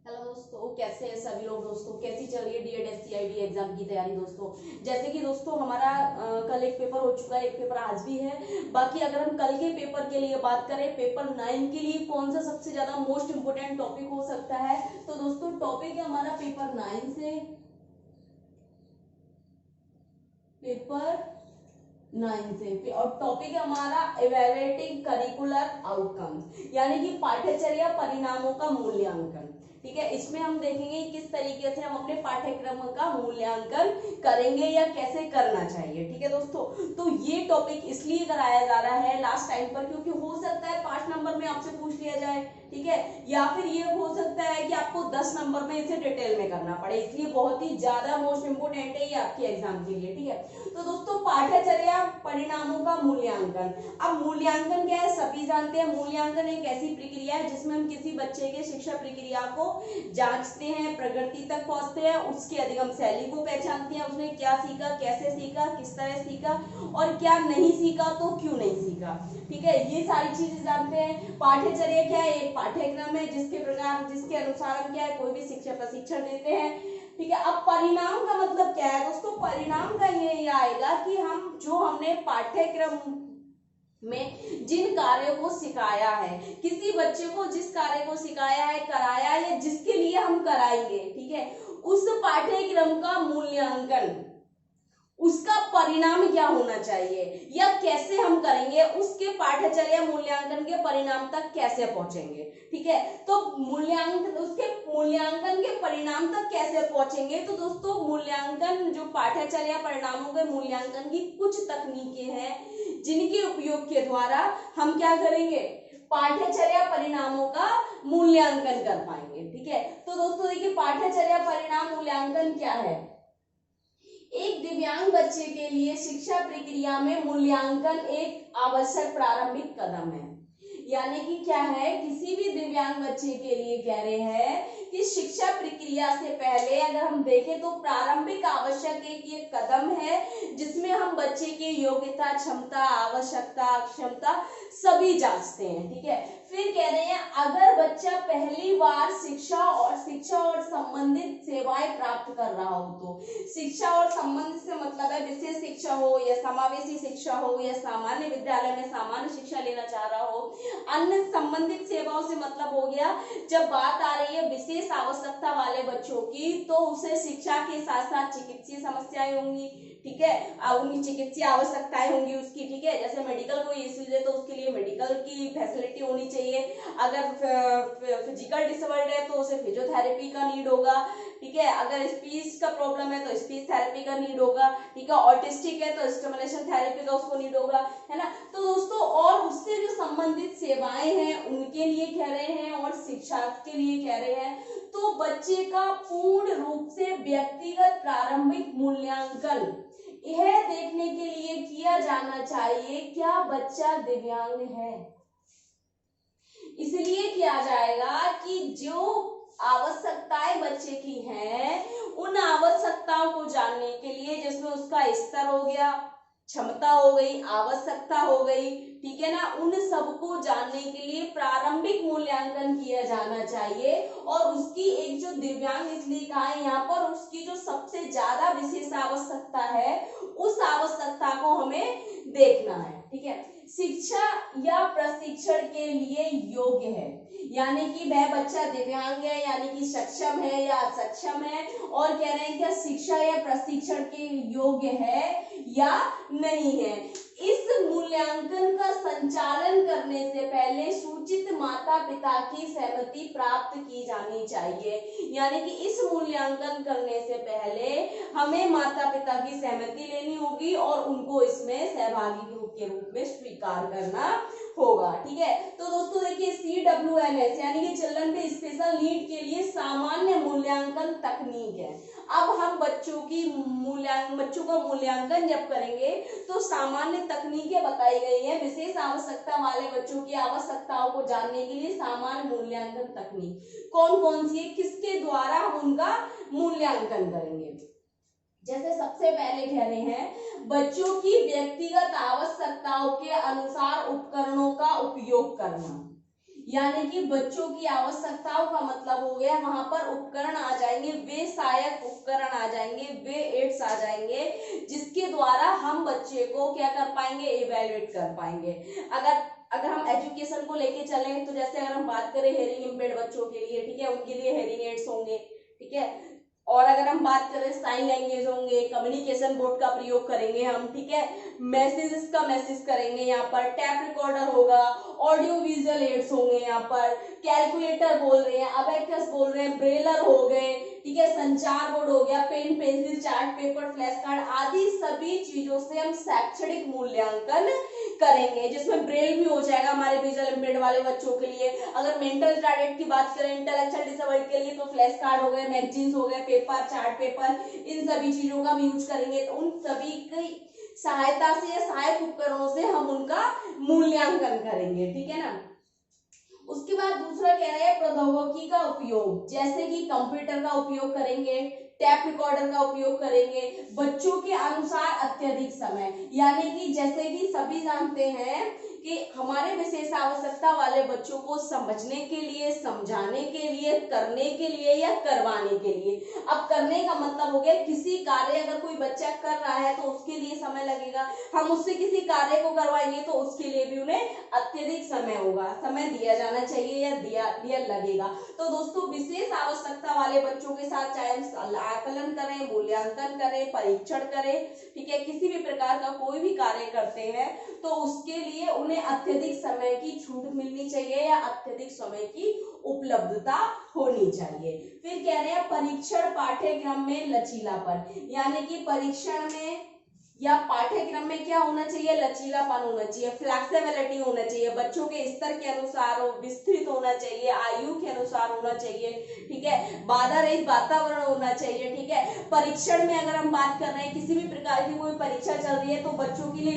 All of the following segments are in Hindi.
हेलो दोस्तों, कैसे हैं सभी लोग। दोस्तों कैसी चल रही है डीएड सीआईडी एग्जाम की तैयारी। दोस्तों जैसे कि दोस्तों हमारा कल एक पेपर हो चुका है, एक पेपर आज भी है। बाकी अगर हम कल के पेपर के लिए बात करें, पेपर 9 के लिए कौन सा सबसे ज्यादा मोस्ट इंपोर्टेंट टॉपिक हो सकता है, तो दोस्तों टॉपिक है हमारा पेपर 9 से पेपर 9 से, और टॉपिक है हमारा इवैल्यूएटिंग करिकुलर आउटकम्स, यानी कि पाठ्यचर्या परिणामों का मूल्यांकन। ठीक है, इसमें हम देखेंगे किस तरीके से हम अपने पाठ्यक्रम का मूल्यांकन करेंगे या कैसे करना चाहिए। ठीक है दोस्तों, तो ये टॉपिक इसलिए कराया जा रहा है लास्ट टाइम पर, क्योंकि हो सकता है 5 नंबर में आपसे पूछ लिया जाए। ठीक है, या फिर ये हो सकता है कि आपको 10 नंबर में इसे डिटेल में करना पड़े, इसलिए बहुत ही ज्यादा मोस्ट इंपोर्टेंट है ये आपके एग्जाम के लिए। ठीक है, तो दोस्तों पाठ्यचर्या परिणामों का मूल्यांकन। अब मूल्यांकन क्या है, सभी जानते हैं। मूल्यांकन एक ऐसी प्रक्रिया है जिसमें हम किसी बच्चे के शिक्षा प्रक्रिया को जांचते हैं, प्रगति तक पहुंचते हैं, उसकी अधिगम शैली को पहचानते हैं, उसने क्या सीखा, कैसे सीखा, किस तरह सीखा, और क्या नहीं सीखा तो क्यों नहीं सीखा। ठीक है, ये सारी चीजें जानते हैं। पाठ्यचर्या क्या है, एक पाठ्यक्रम है जिसके अनुसार हम क्या है कोई भी शिक्षा प्रशिक्षण देते हैं। ठीक है, अब परिणाम का मतलब क्या है दोस्तों, परिणाम का ये आएगा कि हमने पाठ्यक्रम में जिन कार्यों को सिखाया है, किसी बच्चे को जिस कार्य को सिखाया है, कराया है, या जिसके लिए हम कराएंगे, ठीक है, उस पाठ्यक्रम का मूल्यांकन, उसका परिणाम क्या होना चाहिए या कैसे हम करेंगे, उसके पाठ्यचर्या मूल्यांकन के परिणाम तक कैसे पहुंचेंगे। ठीक है, तो उसके मूल्यांकन के परिणाम तक कैसे पहुंचेंगे, तो दोस्तों मूल्यांकन जो पाठ्यचर्या परिणामों के मूल्यांकन की कुछ तकनीकें हैं जिनके उपयोग के द्वारा हम क्या करेंगे, पाठ्यचर्या परिणामों का मूल्यांकन कर पाएंगे। ठीक है, तो दोस्तों देखिए पाठ्यचर्या परिणाम मूल्यांकन क्या है। एक दिव्यांग बच्चे के लिए शिक्षा प्रक्रिया में मूल्यांकन एक आवश्यक प्रारंभिक कदम है। यानी कि क्या है, किसी भी दिव्यांग बच्चे के लिए कह रहे हैं कि शिक्षा प्रक्रिया से पहले अगर हम देखें तो प्रारंभिक आवश्यक एक ये कदम है जिसमें हम बच्चे की योग्यता, क्षमता, आवश्यकता, अक्षमता सभी जांचते हैं। ठीक है, फिर कह रहे हैं अगर बच्चा पहली बार शिक्षा और संबंधित सेवाएं प्राप्त कर रहा हो, तो शिक्षा और संबंधित से मतलब है विशेष शिक्षा हो या समावेशी शिक्षा हो या सामान्य विद्यालय में सामान्य शिक्षा लेना चाह रहा हो। अन्य संबंधित सेवाओं से मतलब हो गया जब बात आ रही है विशेष आवश्यकता वाले बच्चों की, तो उसे शिक्षा के साथ साथ चिकित्सीय समस्याएं होंगी। ठीक है, उनकी चिकित्सीय आवश्यकताएं होंगी उसकी। ठीक है, जैसे मेडिकल कोई इश्यूज है तो उसके लिए मेडिकल की फैसिलिटी होनी चाहिए। अगर फिजिकल डिसऑर्डर है तो उसे फिजियोथेरेपी का नीड होगा। ठीक है, अगर स्पीच का प्रॉब्लम है तो स्पीच थेरेपी का नीड होगा। ठीक है, ऑटिस्टिक है तो स्टिमुलेशन थेरेपी का उसको नीड होगा, है ना। तो दोस्तों और उससे जो संबंधित सेवाएं हैं उनके लिए कह रहे हैं और शिक्षा के लिए कह रहे हैं, तो बच्चे का पूर्ण रूप से व्यक्तिगत प्रारंभिक मूल्यांकन यह देखने के लिए किया जाना चाहिए क्या बच्चा दिव्यांग है। इसलिए किया जाएगा कि जो आवश्यकताएं बच्चे की हैं उन आवश्यकताओं को जानने के लिए, जिसमें उसका स्तर हो गया, क्षमता हो गई, आवश्यकता हो गई, ठीक है ना, उन सबको जानने के लिए प्रारंभिक मूल्यांकन किया जाना चाहिए। और उसकी एक जो दिव्यांग इसलिए कहा है यहाँ पर, उसकी जो सबसे ज्यादा विशेष आवश्यकता है उस आवश्यकता को हमें देखना है। ठीक है, शिक्षा या प्रशिक्षण के लिए योग्य है, यानी कि वह बच्चा दिव्यांग है यानी कि सक्षम है या असक्षम है, और कह रहे हैं क्या शिक्षा या प्रशिक्षण के योग्य है या नहीं है। इस मूल्यांकन का संचालन करने से पहले सूचित माता पिता की सहमति प्राप्त की जानी चाहिए। यानी कि इस मूल्यांकन करने से पहले हमें माता पिता की सहमति लेनी होगी और उनको इसमें सहभागी के रूप में स्वीकार करना होगा। ठीक है, तो दोस्तों देखिए CWNS यानी कि चिल्ड्रन विद स्पेशल नीड के लिए सामान्य मूल्यांकन तकनीक है। अब हम बच्चों का मूल्यांकन जब करेंगे तो सामान्य तकनीकें बताई गई हैं। विशेष आवश्यकता वाले बच्चों की आवश्यकताओं को जानने के लिए सामान्य मूल्यांकन तकनीक कौन कौन सी है, किसके द्वारा हम उनका मूल्यांकन करेंगे। जैसे सबसे पहले कह रहे हैं बच्चों की व्यक्तिगत आवश्यकताओं के अनुसार उपकरणों का उपयोग करना, यानी कि बच्चों की आवश्यकताओं का मतलब हो गया वहां पर उपकरण आ जाएंगे, वे सहायक उपकरण आ जाएंगे, वे एड्स आ जाएंगे जिसके द्वारा हम बच्चे को क्या कर पाएंगे, इवेल्युएट कर पाएंगे। अगर हम एजुकेशन को लेके चलें तो जैसे अगर हम बात करें हेयरिंग इम्पेयर्ड बच्चों के लिए, ठीक है, उनके लिए हेयरिंग एड्स होंगे, ठीक है। और अगर हम बात करें साइन लैंग्वेज होंगे, कम्युनिकेशन बोर्ड का प्रयोग करेंगे हम, ठीक है, मैसेजेस का मैसेज करेंगे, यहाँ पर टैप रिकॉर्डर होगा, ऑडियो विजुअल एड्स होंगे, यहाँ पर कैलकुलेटर बोल रहे हैं, अबेकस बोल रहे हैं, ब्रेलर हो गए, ठीक है, संचार बोर्ड हो गया, pen pencil chart paper flash card आदि सभी चीजों से हम शैक्षणिक मूल्यांकन करेंगे, जिसमें ब्रेल भी हो जाएगा हमारे विजुअल इम्पेयर्ड वाले बच्चों के लिए। अगर मेंटल रिटार्डेड की बात करें, इंटेलेक्चुअल डिसेबल्ड के लिए तो फ्लैश कार्ड हो गए, मैगजीन्स हो गए, पेपर चार्ट पेपर, इन सभी चीजों का हम यूज करेंगे। तो उन सभी की सहायता से या सहायक उपकरणों से हम उनका मूल्यांकन करेंगे, ठीक है ना। उसके बाद दूसरा कह रहे हैं प्रौद्योगिकी का उपयोग, जैसे कि कंप्यूटर का उपयोग करेंगे, टैप रिकॉर्डर का उपयोग करेंगे, बच्चों के अनुसार अत्यधिक समय, यानी कि जैसे कि सभी जानते हैं कि हमारे विशेष आवश्यकता वाले बच्चों को समझने के लिए, समझाने के लिए, करने के लिए या करवाने के लिए। अब करने का मतलब हो गया किसी कार्य अगर कोई बच्चा कर रहा है तो उसके लिए समय लगेगा, हम उससे किसी कार्य को करवाएंगे तो उसके लिए भी उन्हें अत्यधिक समय होगा, समय दिया जाना चाहिए या दिया लगेगा। तो दोस्तों विशेष आवश्यकता वाले बच्चों के साथ चाहे हम आकलन करें, मूल्यांकन करें, परीक्षण करें, ठीक है, किसी भी प्रकार का कोई भी कार्य करते हैं तो उसके लिए उन्हें अत्यधिक समय की छूट मिलनी चाहिए या अत्यधिक समय की उपलब्धता होनी चाहिए। फिर कह रहे हैं परीक्षण पाठ्यक्रम में लचीलापन, यानी कि परीक्षण में या पाठ्यक्रम में क्या होना चाहिए, लचीलापन होना चाहिए, फ्लेक्सिबिलिटी होना चाहिए, बच्चों के स्तर के अनुसार विस्तृत होना चाहिए, आयु के अनुसार होना चाहिए, ठीक है, बाधा रहित वातावरण होना चाहिए, ठीक है। परीक्षण में अगर हम बात कर रहे हैं, किसी भी प्रकार की कोई परीक्षा चल रही है तो बच्चों के लिए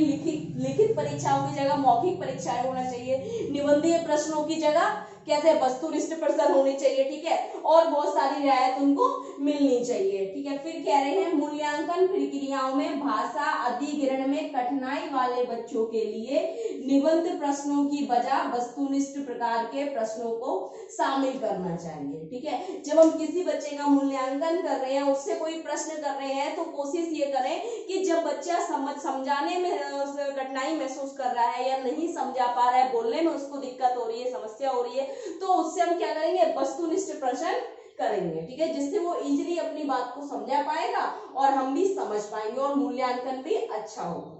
लिखित परीक्षाओं की जगह मौखिक परीक्षाएं होना चाहिए, निबंधीय प्रश्नों की जगह कैसे वस्तुनिष्ठ प्रश्न होने चाहिए, ठीक है, और बहुत सारी रियायत उनको मिलनी चाहिए, ठीक है। फिर कह रहे हैं मूल्यांकन प्रक्रियाओं में भाषा अधिग्रहण में कठिनाई वाले बच्चों के लिए निबंध प्रश्नों की बजाय वस्तुनिष्ठ प्रकार के प्रश्नों को शामिल करना चाहिए, ठीक है। जब हम किसी बच्चे का मूल्यांकन कर रहे हैं, उससे कोई प्रश्न कर रहे हैं तो कोशिश ये करें कि जब बच्चा समझाने में कठिनाई महसूस कर रहा है या नहीं समझा पा रहा है, बोलने में उसको दिक्कत हो रही है, समस्या हो रही है, तो उससे हम क्या करेंगे, वस्तुनिष्ठ प्रश्न करेंगे, ठीक है, जिससे वो इजीली अपनी बात को समझा पाएगा और हम भी समझ पाएंगे और मूल्यांकन भी अच्छा होगा।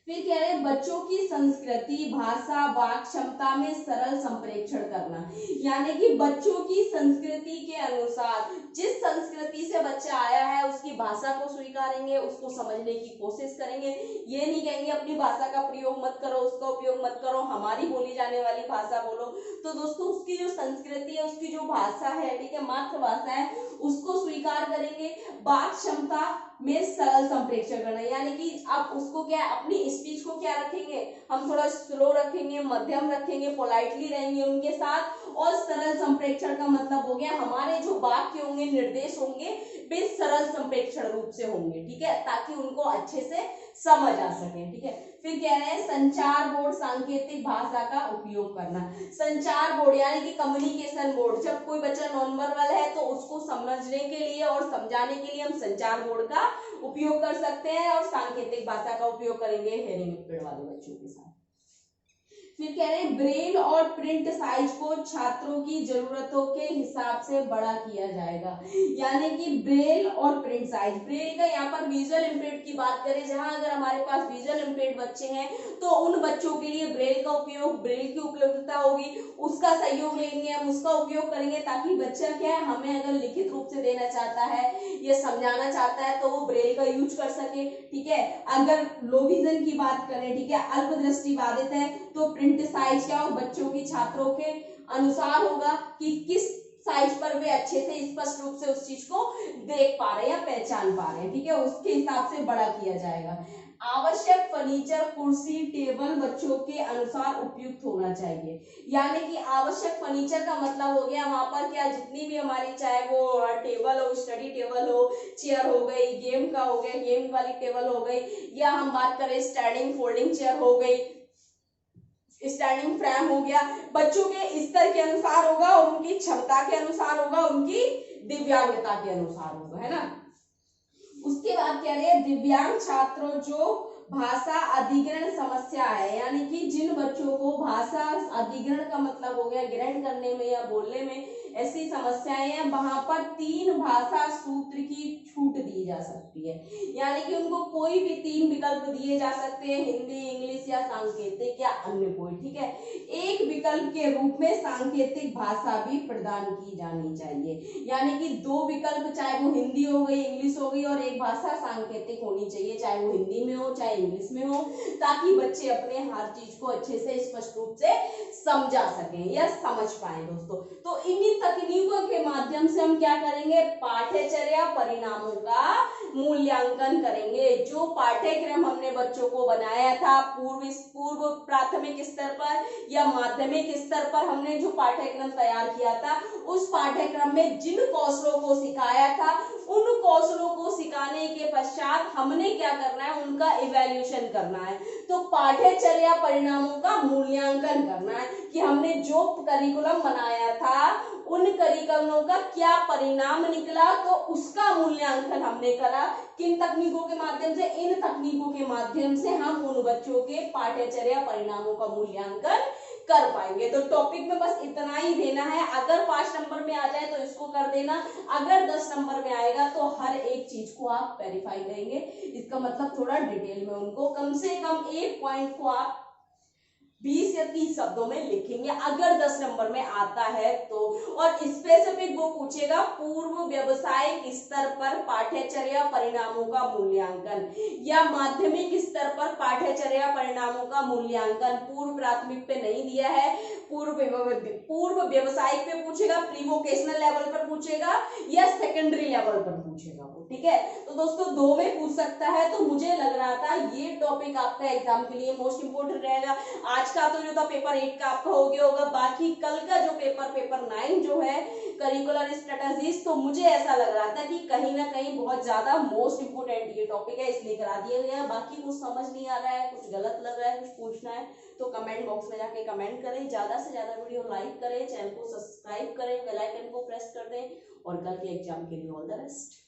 फिर कह रहे हैं बच्चों की संस्कृति, भाषा, वाक क्षमता में सरल संप्रेक्षण करना, यानी कि बच्चों की संस्कृति के अनुसार जिस संस्कृति से बच्चा आया है उसकी भाषा को स्वीकारेंगे, उसको समझने की कोशिश करेंगे। ये नहीं कहेंगे अपनी भाषा का प्रयोग मत करो, उसका उपयोग मत करो, हमारी बोली जाने वाली भाषा बोलो। तो दोस्तों उसकी जो संस्कृति है, उसकी जो भाषा है, ठीक है, मातृभाषा है, उसको स्वीकार करेंगे। वाक क्षमता में सरल संप्रेक्षण करना, यानी कि आप उसको क्या अपनी स्पीच को क्या रखेंगे, हम थोड़ा स्लो रखेंगे, मध्यम रखेंगे, पोलाइटली रहेंगे उनके साथ। और सरल संप्रेक्षण का मतलब हो गया हमारे जो वाक्य होंगे, निर्देश होंगे, वे सरल संप्रेक्षण रूप से होंगे, ठीक है, ताकि उनको अच्छे से समझ आ सके, ठीक है। फिर कह रहे हैं संचार बोर्ड सांकेतिक भाषा का उपयोग करना। संचार बोर्ड यानी कि कम्युनिकेशन बोर्ड, जब कोई बच्चा नॉन वर्बल है तो उसको समझने के लिए और समझाने के लिए हम संचार बोर्ड का उपयोग कर सकते हैं और सांकेतिक भाषा का उपयोग करेंगे हेयरिंग इम्पेयर्ड वाले बच्चों के साथ। फिर कह रहे हैं ब्रेल और प्रिंट साइज को छात्रों की जरूरतों के हिसाब से बड़ा किया जाएगा, यानी कि ब्रेल और प्रिंट साइज। ब्रेल का यहाँ पर विजुअल इम्पेयर्ड की बात करें, जहां अगर हमारे पास विजुअल इम्पेयर्ड बच्चे हैं तो उन बच्चों के लिए ब्रेल का उपयोग, ब्रेल की उपलब्धता होगी, उसका सहयोग लेंगे, हम उसका उपयोग करेंगे, ताकि बच्चा क्या है हमें अगर लिखित रूप से देना चाहता है या समझाना चाहता है तो वो ब्रेल का यूज कर सके, ठीक है। अगर लो विजन की बात करें, ठीक है, अल्प दृष्टि बाधित है तो प्रिंट साइज क्या हो, बच्चों की छात्रों के अनुसार होगा कि किस साइज पर वे अच्छे से स्पष्ट रूप से उस चीज को देख पा रहे हैं या पहचान पा रहे हैं, ठीक है, उसके हिसाब से बड़ा किया जाएगा। आवश्यक फर्नीचर, कुर्सी, टेबल बच्चों के अनुसार उपयुक्त होना चाहिए, यानी कि आवश्यक फर्नीचर का मतलब हो गया वहां पर क्या जितनी भी हमारी चाहे वो टेबल हो, स्टडी टेबल हो, चेयर हो गई, गेम का हो गया, गेम वाली टेबल हो गई, या हम बात करें स्टैंडिंग फोल्डिंग चेयर हो गई, स्टैंडिंग फ्रेम हो गया, बच्चों के स्तर के अनुसार होगा और उनकी क्षमता के अनुसार होगा, उनकी दिव्यांगता के अनुसार होगा, है ना। उसके बाद कह रहे हैं दिव्यांग छात्रों जो भाषा अधिग्रहण समस्या है, यानी कि जिन बच्चों को भाषा अधिग्रहण का मतलब हो गया ग्रहण करने में या बोलने में ऐसी समस्याएं हैं, वहां पर 3 भाषा सूत्र की छूट दी जा सकती है, यानी कि उनको कोई भी 3 विकल्प दिए जा सकते हैं, हिंदी, इंग्लिश या सांकेतिक या अन्य कोई, ठीक है। एक विकल्प के रूप में सांकेतिक भाषा भी प्रदान की जानी चाहिए, यानी कि 2 विकल्प, चाहे वो हिंदी हो गई, इंग्लिश हो गई, और एक भाषा सांकेतिक होनी चाहिए, चाहे वो हिंदी में हो चाहे इंग्लिश में हो, ताकि बच्चे अपने हर चीज को अच्छे से स्पष्ट रूप से समझा सकें या समझ पाए दोस्तों। तो इन्हीं तकनीकों के माध्यम से हम क्या करेंगे, पाठ्यचर्या परिणामों का मूल्यांकन करेंगे। जो पाठ्यक्रम हमने बच्चों को बनाया था पूर्व प्राथमिक स्तर पर या माध्यमिक स्तर पर हमने जो पाठ्यक्रम तैयार किया था, उस पाठ्यक्रम में जिन कौशलों को सिखाया था, उन कौशलों को सिखाने के पश्चात हमने क्या करना है, उनका इवैल्यूएशन करना है। तो पाठ्यचर्या परिणामों का मूल्यांकन करना है कि हमने जो करिकुलम बनाया था उन करिकुलमों का क्या परिणाम निकला, तो उसका मूल्यांकन हमने करा। किन तकनीकों के माध्यम से, इन तकनीकों के माध्यम से हम उन बच्चों के पाठ्यचर्या परिणामों का मूल्यांकन कर पाएंगे। तो टॉपिक में बस इतना ही देना है। अगर 5 नंबर में आ जाए तो इसको कर देना, अगर 10 नंबर में आएगा तो हर एक चीज को आप वेरीफाई करेंगे। इसका मतलब थोड़ा डिटेल में उनको कम से कम एक पॉइंट को आप 20 या 30 शब्दों में लिखेंगे, अगर 10 नंबर में आता है तो। और स्पेसिफिक वो पूछेगा पूर्व व्यावसायिक स्तर पर पाठ्यचर्या परिणामों का मूल्यांकन या माध्यमिक स्तर पर पाठ्यचर्या परिणामों का मूल्यांकन। पूर्व प्राथमिक पे नहीं दिया है, पूर्व व्यावसायिक पे पूछेगा, प्री वोकेशनल लेवल पर पूछेगा या सेकेंडरी लेवल पर पूछेगा वो, ठीक है। तो दोस्तों 2 में पूछ सकता है, तो मुझे लग रहा था ये टॉपिक आपका एग्जाम के लिए मोस्ट इंपोर्टेंट रहेगा। आज का तो जो था पेपर 8 का आपका हो गया होगा, बाकी कल का जो पेपर 9 जो है करिकुलर स्ट्रेटजीज, तो मुझे ऐसा लग रहा था कि कहीं ना कहीं बहुत ज्यादा मोस्ट इंपोर्टेंट ये टॉपिक है, इसलिए करा दिया गया। बाकी कुछ समझ नहीं आ रहा है, कुछ गलत लग रहा है, कुछ पूछना है तो कमेंट बॉक्स में जाके कमेंट करें। ज्यादा से ज्यादा वीडियो लाइक करें, चैनल को सब्सक्राइब करें, बेल आइकन को प्रेस कर दें, और कल के एग्जाम के लिए ऑल द बेस्ट।